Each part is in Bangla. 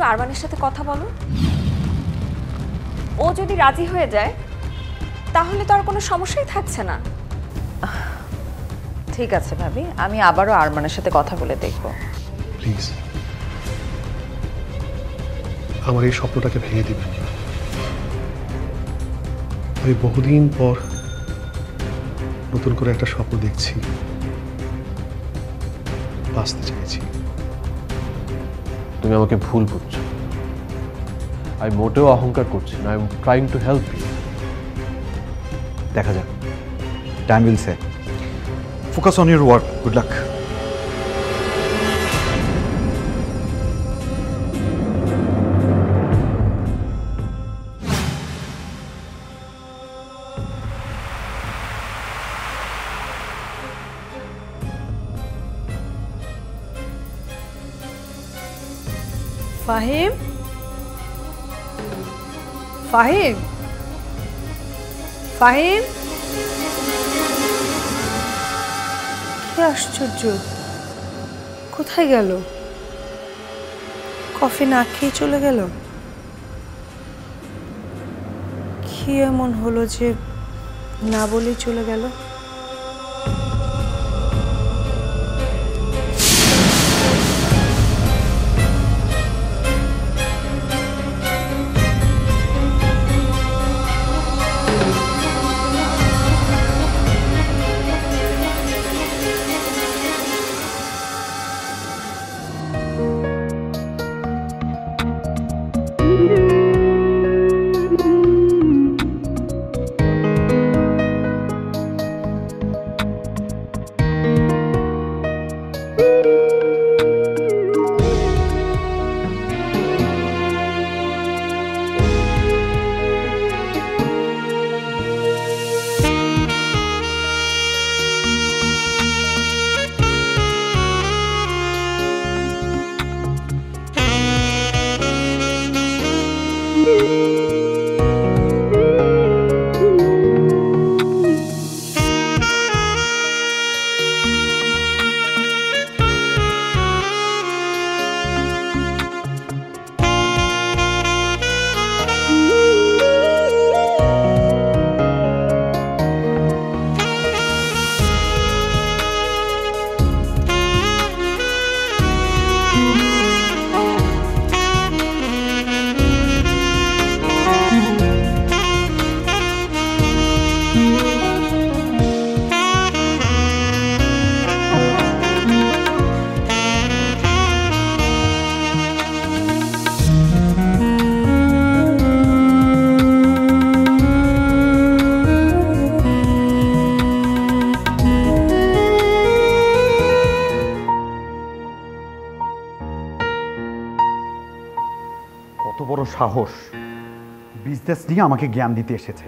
আরমানের সাথে কথা বলো। ও যদি রাজি হয়ে যায় তাহলে তো আর কোনো সমস্যাই থাকছে না। ঠিক আছে ভাবি, আমি আবারও আরমানের সাথে কথা বলে দেখব। প্লিজ আমার এই স্বপ্নটাকে ভেঙে দিবেন না। আমি বহুদিন পর নতুন করে একটা স্বপ্ন দেখছি, বাঁচতে চাইছি। তুমি আমাকে ভুল বুঝছো। আমি মোটেও অহংকার করছি না। I am trying to help you. দেখা যাক, time will say. Focus on your work. Good luck. Fahim, Fahim, Fahim, কি আশ্চর্য, কোথায় গেল? কফি না খেয়ে চলে গেল? কি এমন হলো যে না বলেই চলে গেল? কত বড় সাহস, বিজনেস নিয়ে আমাকে জ্ঞান দিতে এসেছে।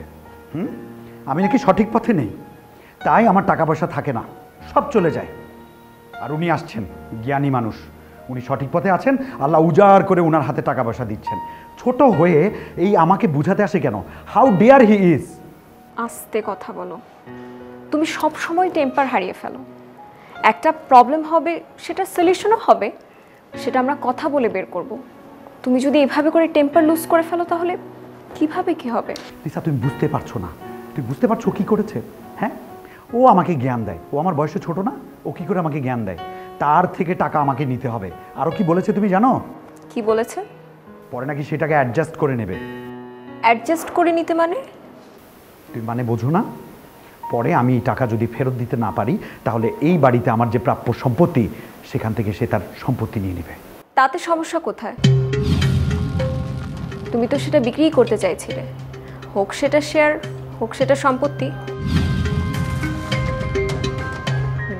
আমি নাকি সঠিক পথে নেই, তাই আমার টাকা পয়সা থাকে না, সব চলে যায়। আর উনি আসছেন জ্ঞানী মানুষ, উনি সঠিক পথে আছেন, আল্লাহ উজাড় করে উনার হাতে টাকা পয়সা দিচ্ছেন। ছোট হয়ে এই আমাকে বুঝাতে আসে কেন? How dare he is. আস্তে কথা বলো। তুমি সব সময় টেম্পার হারিয়ে ফেলো। একটা প্রবলেম হবে, সেটা সলিউশনও হবে, সেটা আমরা কথা বলে বের করব। তুমি যদি এভাবে করে টেম্পার লুজ করে ফেলো তাহলে কিভাবে কি হবে? লিসা, তুমি বুঝতে পারছো না। তুই বুঝতে পারছো কি করেছে? হ্যাঁ, ও আমাকে জ্ঞান দেয়। ও আমার বয়সে ছোট না? ও কি করে আমাকে জ্ঞান দেয়? তার থেকে টাকা আমাকে নিতে হবে। আরও কি বলেছে তুমি জানো? কি বলেছে? পরে নাকি সেটাকে অ্যাডজাস্ট করে নেবে। অ্যাডজাস্ট করে নিতে মানে? তুমি মানে বোঝো না? পরে আমি এই টাকা যদি ফেরত দিতে না পারি তাহলে এই বাড়িতে আমার যে প্রাপ্য সম্পত্তি সেখান থেকে সে তার সম্পত্তি নিয়ে নেবে। তাতে সমস্যা কোথায়? তুমি তো সেটা বিক্রি করতে চাইছিলে, হোক সেটা শেয়ার, হোক সেটা সম্পত্তি।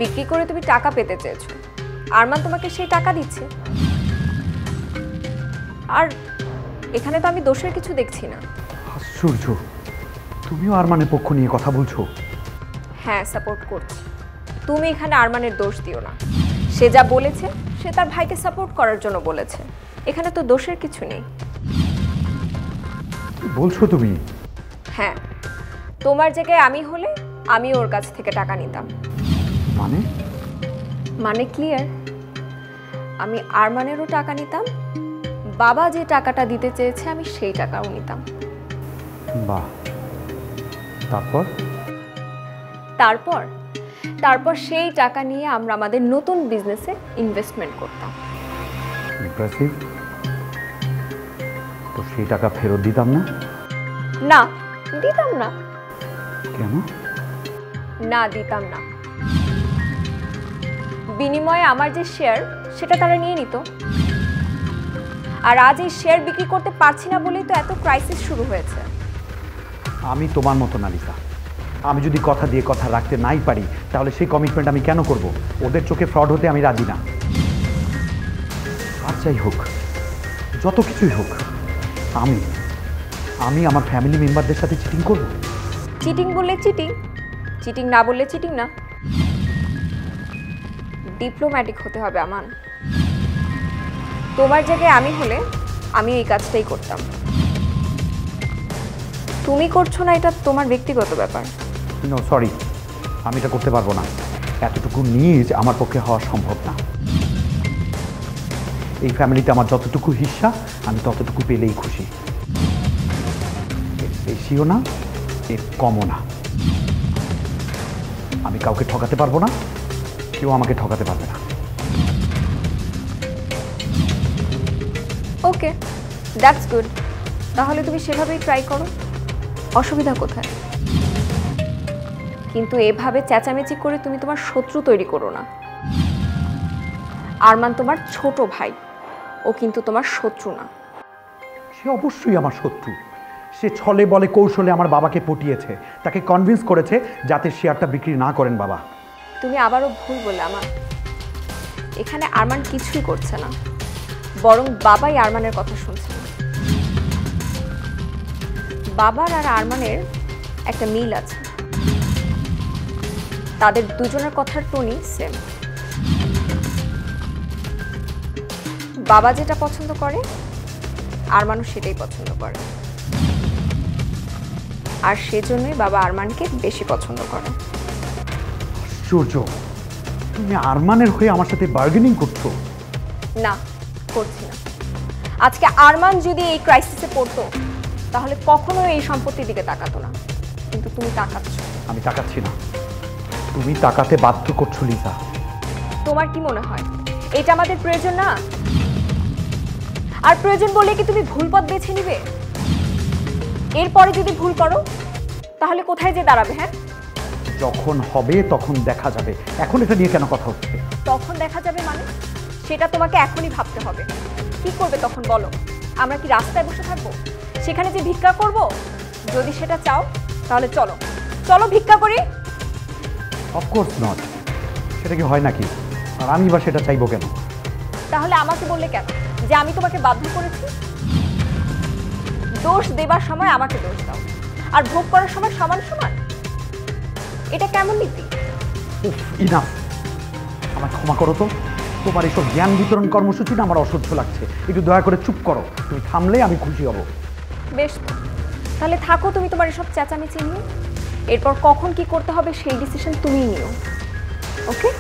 বিক্রি করে তুমি টাকা পেতে চেয়েছো, আরমান তোমাকে সেই টাকা দিচ্ছে। আর এখানে তো আমি দোষের কিছু দেখছি না। আশ্চর্য, তুমিও আরমানের পক্ষ নিয়ে কথা বলছো? হ্যাঁ, সাপোর্ট করছি। তুমি এখানে আরমানের দোষ দিও না। সে যা বলেছে সে তার ভাইকে সাপোর্ট করার জন্য বলেছে, এখানে তো দোষের কিছু নেই। বলছো তুমি? হ্যাঁ, তোমার জায়গায় আমি হলে আমি ওর কাছ থেকে টাকা নিতাম। মানে? মানে ক্লিয়ার। আমি আরমানেরও টাকা নিতাম, বাবা যে টাকাটা দিতে চেয়েছে আমি সেই টাকাও নিতাম। বাহ, তারপর? তারপর তারপর সেই টাকা নিয়ে আমরা আমাদের নতুন বিজনেসে ইনভেস্টমেন্ট করতাম। ইমপ্রেসিভ। তো সেই টাকা ফেরত দিতাম না? না, দিতাম না। কেন? না, দিতাম না। বিনিময়ে আমার যে শেয়ার সেটা তারা নিয়ে নিত। আর আজ এই শেয়ার বিক্রি করতে পারছি না বলেই তো এত ক্রাইসিস শুরু হয়েছে। আমি তোমার মতো না লিসা। আমি যদি কথা দিয়ে কথা রাখতে নাই পারি তাহলে সেই কমিটমেন্ট আমি কেন করব? ওদের চোখে ফ্রড হতে আমি রাজি না। আর যাই হোক, যত কিছুই হোক, আমি আমি আমার ফ্যামিলি মেম্বারদের সাথে চিটিং করব? চিটিং বললে চিটিং, চিটিং না বললে চিটিং না। ডিপ্লোম্যাটিক হতে হবে আমান। তোমার জায়গায় আমি হলে আমি এই কাজটাই করতাম। তুমি করছো না, এটা তোমার ব্যক্তিগত ব্যাপার। নো সরি, আমি এটা করতে পারবো না। এতটুকু নিজ আমার পক্ষে হওয়া সম্ভব না। এই ফ্যামিলিতে আমার যতটুকু হিস্সা আমি ততটুকু পেলেই খুশি। এর বেশিও না, এর কমও না। আমি কাউকে ঠকাতে পারবো না, কেউ আমাকে ঠকাতে পারবে না। ওকে, দ্যাটস গুড। তাহলে তুমি সেভাবেই ট্রাই করো, অসুবিধা কোথায়? কিন্তু এভাবে চেঁচামেচি করে তুমি তোমার শত্রু তৈরি করো না। আরমান তোমার ছোট ভাই, ও কিন্তু তোমার শত্রু না। সে অবশ্যই আমার শত্রু। সে ছলে বলে কৌশলে আমার বাবাকে পটিয়েছে, তাকে কনভিন্স করেছে যাতে শেয়ারটা বিক্রি না করেন বাবা। তুমি আবারও ভুল বলে আমার। এখানে আরমান কিছুই করছে না, বরং বাবাই আরমানের কথা শুনছে না। বাবার আর আরমানের একটা মিল আছে, তাদের দুজনের কথার টোনই সেম। বাবা যেটা পছন্দ করে আরমানও সেটাই পছন্দ করে, আর সেজন্যই বাবা আরমানকে বেশি পছন্দ করে। আশ্চর্য, তুমি আরমানের হয়ে আমার সাথে বার্গেনিং করছো? না, করছি না। আজকে আরমান যদি এই ক্রাইসিসে পড়তো তাহলে কখনো এই সম্পত্তির দিকে তাকাতো না, কিন্তু তুমি তাকাচ্ছ। আমি তাকাচ্ছি না, তুমি তাকাতে বাধ্য করছো লিসা। তোমার কি মনে হয় এটা আমাদের প্রয়োজন না? আর প্রয়োজন বলে কি তুমি ভুল পথ বেছে নিবে? এরপরে যদি ভুল করো তাহলে কোথায় যে দাঁড়াবে? হ্যাঁ, যখন হবে তখন দেখা যাবে। এখন এটা নিয়ে কেন কথা হচ্ছে? তখন দেখা যাবে মানে? সেটা তোমাকে এখনই ভাবতে হবে। কি করবে তখন বলো? আমরা কি রাস্তায় বসে থাকবো? সেখানে যে ভিক্ষা করব? যদি সেটা চাও তাহলে চলো চলো ভিক্ষা করি। Of course not. সেটা কি হয় নাকি? আর আমি বা সেটা চাইবো কেন? তাহলে আমাকে বললে কেন যে আমি তোমাকে বাধ্য করেছি? দোষ দেবার সময় আমাকে দোষ দাও, আর ভোগ করার সময় সমান সমান। এটা কেমন নীতি? উফ, ইনাফ। আমার ক্ষমা করো তো। তোমার এইসব জ্ঞান বিতরণ কর্মসূচি না আমার অসহ্য লাগছে। একটু দয়া করে চুপ করো। তুমি থামলে আমি খুশি হব। বেশ তো, তাহলে থাকো তুমি তোমার এসব চেঁচামেচি নিয়ে। এরপর কখন কি করতে হবে সেই ডিসিশন তুমিই নিও, ওকে?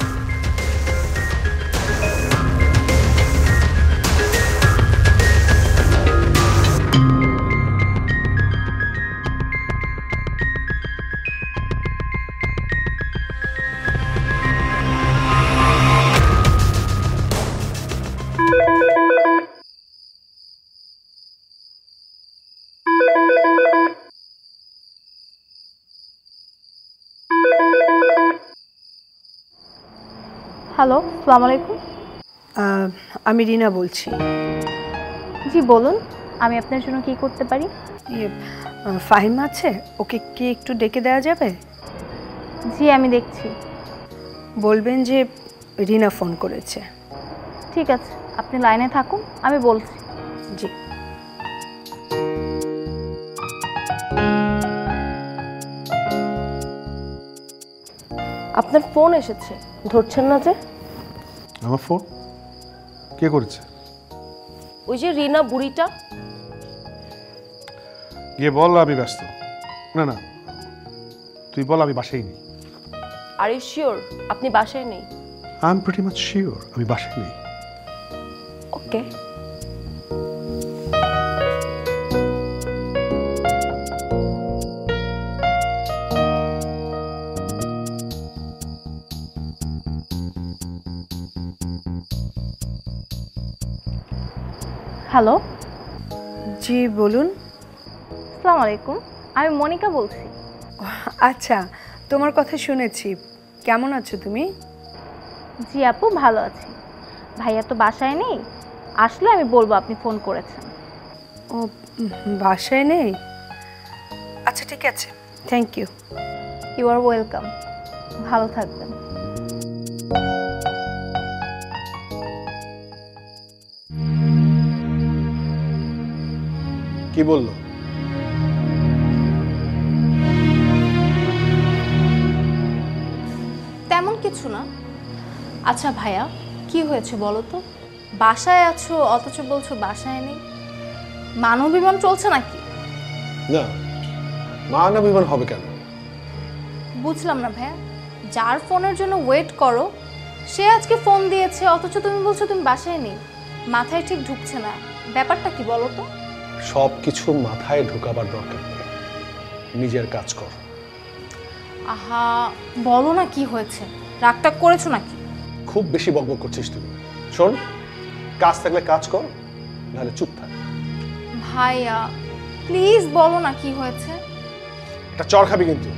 হ্যালো, আসসালামু আলাইকুম। আমি রিনা বলছি। জি বলুন, আমি আপনার জন্য কি করতে পারি? ফাহিমা আছে, ওকে কি একটু ডেকে দেওয়া যাবে? জি আমি দেখছি। বলবেন যে রিনা ফোন করেছে। ঠিক আছে, আপনি লাইনে থাকুন, আমি বলছি। জি। আপনার ফোন এসেছে, ধরছেন না যে? আমার ফোন কে করেছে? ওই যে রিনা বুড়িটা। গিয়ে বল আমি ব্যস্ত। না না, তুই বল আমি বাসায় নেই। আর ইউ শিওর আপনি বাসায় নেই? I am pretty much sure আমি বাসায় নেই। ওকে। হ্যালো, জি বলুন। আসসালামু আলাইকুম, আমি মনিকা বলছি। আচ্ছা, তোমার কথা শুনেছি। কেমন আছো তুমি? জি আপু, ভালো আছি। ভাইয়া তো বাসায় নেই, আসলে আমি বলবো আপনি ফোন করেছেন। ও বাসায় নেই? আচ্ছা ঠিক আছে, thank you. You are welcome, ভালো থাকবেন। কি বললো? তেমন কিছু না। আচ্ছা ভাইয়া, কি হয়েছে বলো তো? বাসায় আছো অথচ বলছো বাসায় নেই, মানবীবন চলছে নাকি? না, মানবিমান হবে কেন? বুঝলাম না ভাইয়া, যার ফোনের জন্য ওয়েট করো সে আজকে ফোন দিয়েছে অথচ তুমি বলছো তুমি বাসায় নেই। মাথায় ঠিক ঢুকছে না, ব্যাপারটা কি বলো তো? সব কিছু মাথায় ঢোকাবার দরকার নেই, নিজের কাজ কর। আহা, বলো না কি হয়েছে, রাগটা করেছো নাকি? খুব বেশি বকবক করছিস তুই। শোন, কাজ থাকলে কাজ কর, নাহলে চুপ থাক। ভাইয়া প্লিজ বলো না কি হয়েছে। একটা চর খাবি কিন্তু।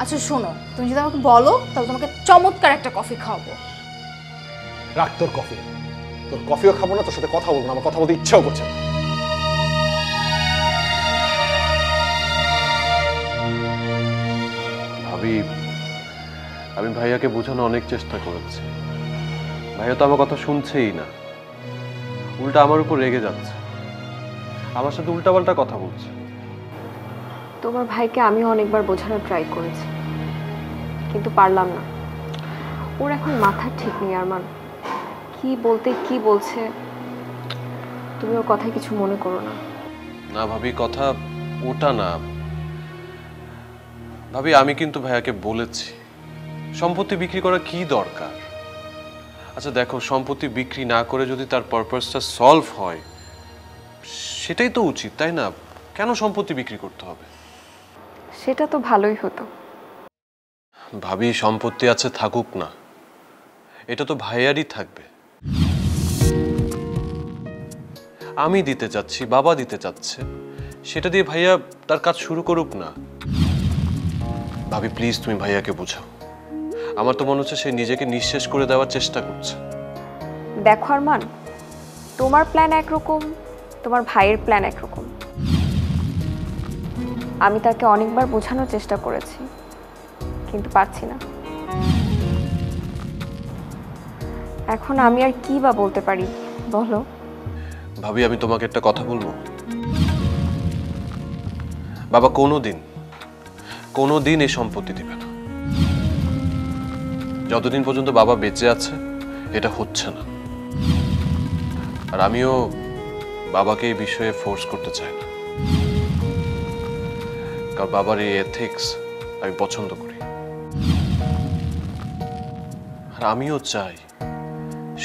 আচ্ছা শোনো, তুমি যদি আমাকে বলো তাহলে তোমাকে চমৎকার একটা কফি খাওয়াবো। রাখ তোর কফি, তোর কফিও খাবো না, তোর সাথে কথা বলবো না, আমার কথা বলতে ইচ্ছাও করছে না। ভাবি, আমি ভাইয়াকে বোঝানো অনেক চেষ্টা করেছি, ভাইয়া তো আমার কথা শুনছেই না, উল্টা আমার উপর রেগে যাচ্ছে, আমার সাথে উল্টাপাল্টা কথা বলছে। তোমার ভাইকে আমিও অনেকবার বোঝানোর ট্রাই করেছি, কিন্তু পারলাম না। ওর এখন মাথা ঠিক নেই আরমান, কি বলতে কি বলছে। তুমি ওর কথায় কিছু মনে করো না। না ভাবি, কথা ওটা না ভাবি, আমি কিন্তু ভাইয়াকে বলেছি সম্পত্তি বিক্রি করা কি দরকার। আচ্ছা দেখো, সম্পত্তি বিক্রি না করে যদি তার পারপাসটা সলভ হয় সেটাই তো উচিত, তাই না? কেন সম্পত্তি বিক্রি করতে হবে? সেটা তো ভালোই হতো। ভাবি, সম্পত্তি আছে থাকুক না, এটা তো ভাইয়ারই থাকবে। আমি দিতে চাচ্ছি, বাবা দিতে চাচ্ছে, সেটা দিয়ে ভাইয়া তার কাজ শুরু করুক না। ভাবি প্লিজ তুমি ভাইয়াকে বোঝাও, আমার তো মনে হচ্ছে সে নিজেকে নিঃশেষ করে দেওয়ার চেষ্টা করছে। দেখো আরমান, তোমার প্ল্যান একরকম, তোমার ভাইয়ের প্ল্যান একরকম। আমি তাকে অনেকবার বোঝানোর চেষ্টা করেছি, কিন্তু পারছি না। এখন আমি আর কি বা বলতে পারি বলো? ভাবি আমি তোমাকে একটা কথা বলবো, বাবা কোনোদিন এই সম্পত্তি দিবে না। যতদিন পর্যন্ত বাবা বেঁচে আছে এটা হচ্ছে না, আর আমিও বাবাকে এই বিষয়ে ফোর্স করতে চাই না, কারণ বাবার এই এথিক্স আমি পছন্দ করি। আর আমিও চাই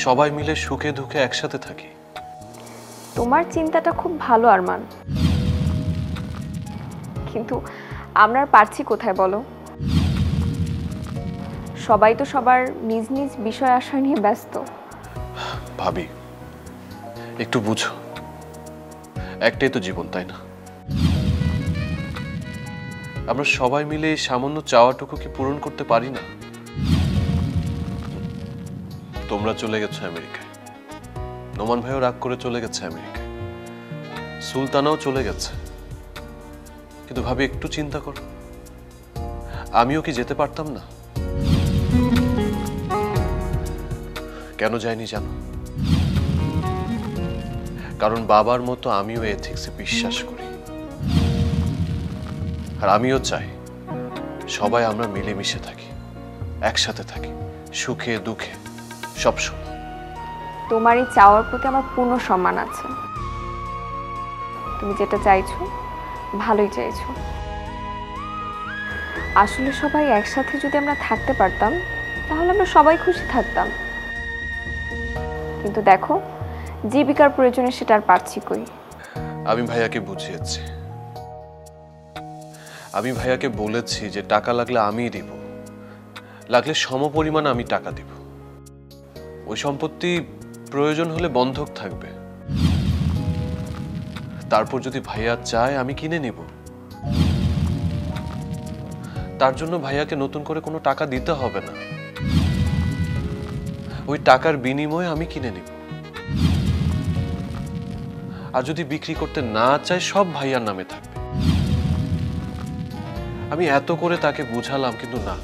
সবাই মিলে সুখে দুঃখে একসাথে থাকি। তোমার চিন্তাটা খুব ভালো আরমান, কিন্তু আমরা আর পারছি কোথায় বলো? সবাই তো সবার নিজ নিজ বিষয় আশয় নিয়ে ব্যস্ত। ভাবি একটু বুঝো, একটাই তো জীবন, তাই না? আমরা সবাই মিলে এই সামান্য চাওয়াটুকু কি পূরণ করতে পারি না? তোমরা চলে গেছো আমেরিকায়, নোমান ভাইও রাগ করে চলে গেছে আমেরিকায়, সুলতানাও চলে গেছে, কিন্তু ভাবি একটু চিন্তা করো, আমিও কি যেতে পারতাম না? কেন যাইনি জানো? কারণ বাবার মতো আমিও এথিক্সে বিশ্বাস করি, আর আমিও চাই সবাই আমরা মিলেমিশে থাকি, একসাথে থাকি, সুখে দুঃখে সবসময়। তোমার এই চাওয়ার প্রতি আমার পূর্ণ সম্মান আছে। তুমি যেটা চাইছো ভালোই চাইছো। আসলে সবাই একসাথে যদি আমরা থাকতে পারতাম তাহলে আমরা সবাই খুশি থাকতাম, কিন্তু দেখো জীবিকার প্রয়োজনে সেটা আর পারছি কই। আমি ভাইয়াকে বুঝিয়েছি, আমি ভাইয়াকে বলেছি যে টাকা লাগলে আমিই দিব, লাগলে সমপরিমাণ আমি টাকা দিব, ওই সম্পত্তি প্রয়োজন হলে বন্ধক থাকবে, তারপর যদি ভাইয়া চায় আমি কিনে নিব। তার জন্য ভাইয়াকে নতুন করে কোনো টাকা দিতে হবে না, ওই টাকার বিনিময়ে আমি কিনে নিব। আর যদি বিক্রি করতে না চায় সব ভাইয়ার নামে থাকবে। আমি এত করে তাকে বুঝালাম, কিন্তু না,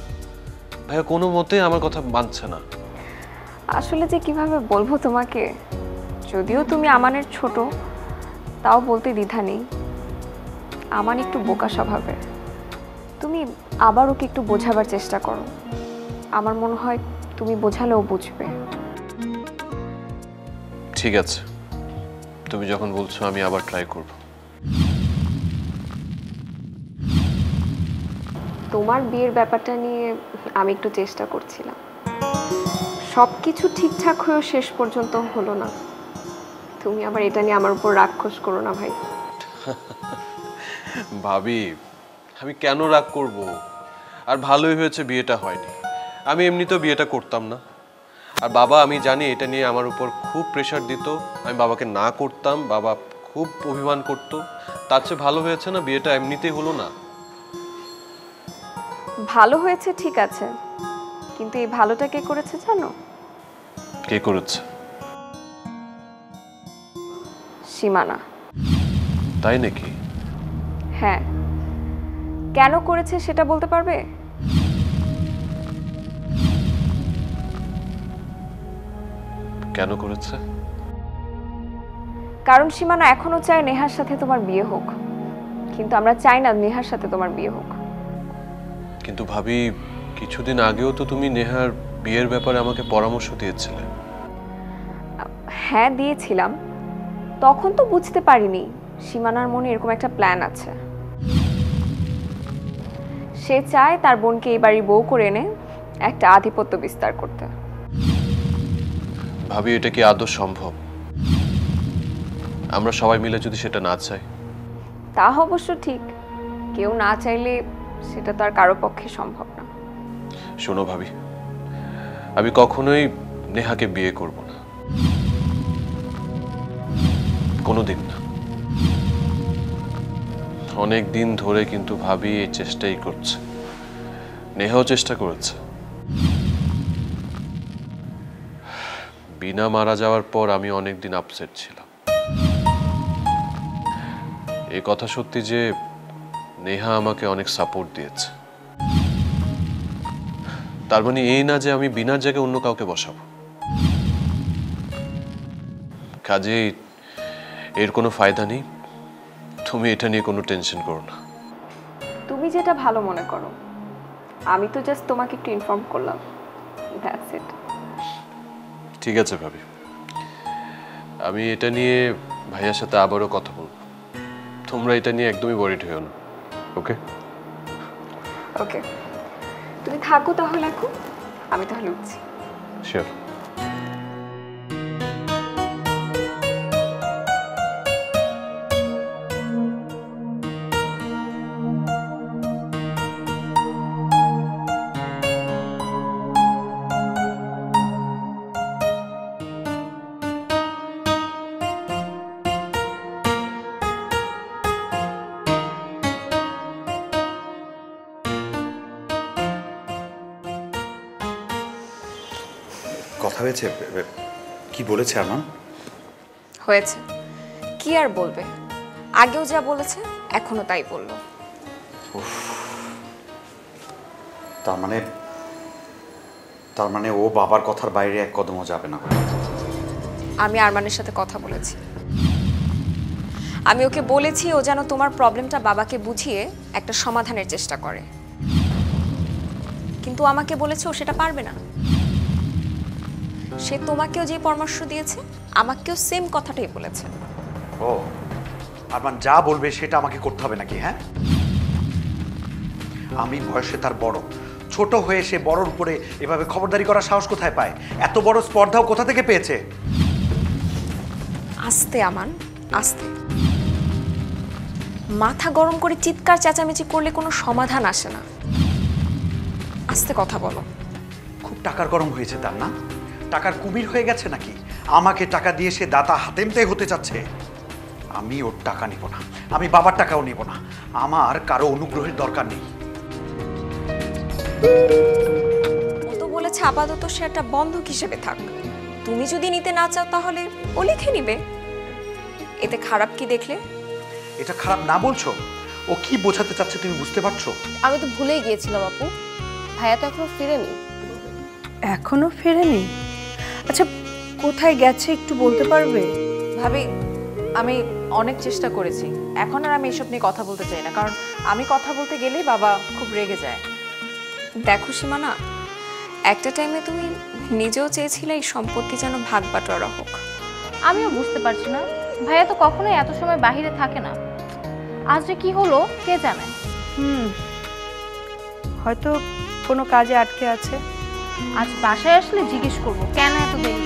ভাইয়া কোনো মতে আমার কথা মানছে না। আসলে যে কিভাবে বলবো তোমাকে, যদিও তুমি আমানের ছোট, তাও বলতে দ্বিধা নেই। আমান একটু বোকা স্বভাবের। তুমি আবার ওকে একটু বোঝাবার চেষ্টা করো, আমার মনে হয় তুমি বোঝালেও বুঝবে। ঠিক আছে, তুমি যখন বলছো আমি আবার ট্রাই করব। তোমার বিয়ের ব্যাপারটা নিয়ে আমি একটু চেষ্টা করছিলাম, সব কিছু ঠিকঠাক হয়েও শেষ পর্যন্ত হলো না। তুমি আবার এটা নিয়ে আমার উপর রাক্ষস করো না ভাই। ভাবি, আমি কেন রাগ করব? আর ভালোই হয়েছে বিয়েটা হয়নি, আমি এমনিতেও বিয়েটা করতাম না। আর বাবা, আমি জানি এটা নিয়ে আমার উপর খুব প্রেশার দিত, আমি বাবাকে না করতাম, বাবা খুব অভিমান করত। তার চেয়ে ভালো হয়েছে না বিয়েটা এমনিতেই হলো না। ভালো হয়েছে ঠিক আছে, কিন্তু এই ভালোটা কে করেছে জানো? কে করেছে? সীমানা। তাই নাকি? হ্যাঁ, কেন করেছে সেটা বলতে পারবে? কেন করেছে? কারণ সীমানা এখনো চায় নেহার সাথে তোমার বিয়ে হোক, কিন্তু আমরা চাই না নেহার সাথে তোমার বিয়ে হোক। কিন্তু ভাবি, কিছুদিন আগেও তো তুমি নেহার বিয়ের ব্যাপারে আমাকে পরামর্শ দিয়েছিলে। হ্যাঁ দিয়েছিলাম, তখন তো বুঝতে পারিনি সীমানার মনে এরকম একটা প্ল্যান আছে। সে চায় তার বোনকে এই বাড়ির বউ করে এনে একটা আধিপত্য বিস্তার করতে। ভাবি, এটা কি আদৌ সম্ভব? আমরা সবাই মিলে যদি সেটা না চাই? তা অবশ্য ঠিক, কেউ না চাইলে সেটা তো আর কারো পক্ষে সম্ভব না। শোনো ভাবি, আমি কখনোই নেহাকে বিয়ে করব না, কোনোদিন না। অনেক দিন ধরে কিন্তু ভাবি এই চেষ্টাই করছে, নেহাও চেষ্টা করেছে। বিনা মারা যাওয়ার পর আমি অনেকদিন আপসেট ছিলাম। এই কথা সত্যি যে নেহা আমাকে অনেক সাপোর্ট দিয়েছে। তার মানে এই না যে আমি বিনার জায়গায় অন্য কাউকে বসাবো। কাজেই এর কোনো ফায়দা নেই, তুমি এটা নিয়ে কোনো টেনশন করো না। তুমি যেটা ভালো মনে করো, আমি তো জাস্ট তোমাকে একটু ইনফর্ম করলাম, দ্যাটস ইট। ঠিক আছে ভাবি, আমি এটা নিয়ে ভাইয়ার সাথে আবারও কথা বলবো। তোমরা এটা নিয়ে একদমই ওয়ারিড হও না, ওকে? ওকে, তুমি থাকো তাহলে এখন, আমি তাহলে উঠছি। শিওর। কথা হয়েছে? কি বলেছে আরমান? হয়েছে, কি আর বলবে, আগেও যা বলেছে এখনো তাই বললো। তার মানে ও বাবার কথার বাইরে এক কদমও যাবে না। আমি আরমানের সাথে কথা বলেছি, আমি ওকে বলেছি ও যেন তোমার প্রবলেমটা বাবাকে বুঝিয়ে একটা সমাধানের চেষ্টা করে, কিন্তু আমাকে বলেছে ও সেটা পারবে না। সে তোমাকেও যে পরামর্শ দিয়েছে আমাকেও সেম কথাটাই বলেছে। ও, আরমান যা বলবে সেটা আমাকে করতে হবে নাকি? হ্যাঁ, আমি বয়সে তার বড়, ছোট হয়ে সে বড়র উপরে এভাবে খবরদারি করার সাহস কোথায় পায়? এত বড় স্পর্ধাও কোথা থেকে পেয়েছে? আস্তে আমান, আস্তে। মাথা গরম করে চিৎকার চেঁচামেচি করলে কোনো সমাধান আসে না, আস্তে কথা বলো। খুব টাকার গরম হয়েছে তার, না? টাকার কুমির হয়ে গেছে নাকি? আমাকে টাকা দিয়ে সে দাতা হাতেমতে হতে চাচ্ছে। আমি ওর টাকা নিব না, আমি বাবার টাকাও নিব না। আমার কারো অনুগ্রহের দরকার নেই। ও তো বলেছে আপাতত সে একটা বন্ধক হিসেবে থাক। তুমি যদি নিতে না চাও তাহলে ও লিখে নিবে। এতে খারাপ কি দেখলে? এটা খারাপ না বলছো? ও কি বোঝাতে চাচ্ছে তুমি বুঝতে পারছো? আমি তো ভুলেই গিয়েছিলাম আপু, ভাইয়া তো এখনো ফিরেনি। এখনো ফেরেনি? আচ্ছা, কোথায় গেছে একটু বলতে পারবে? ভাবি, আমি অনেক চেষ্টা করেছি, এখন আর আমি এসব নিয়ে কথা বলতে চাই না, কারণ আমি কথা বলতে গেলেই বাবা খুব রেগে যায়। দেখো সীমানা, একটা টাইমে তুমি নিজেও চেয়েছিলে এই সম্পত্তি যেন ভাগ বাটোয়ারা হোক। আমিও বুঝতে পারছি না, ভাইয়া তো কখনোই এত সময় বাইরে থাকে না। আজ যে কি হলো কে জানে। হয়তো কোনো কাজে আটকে আছে। আজ বাসায় আসলে জিজ্ঞেস করবো কেন এত দেরি।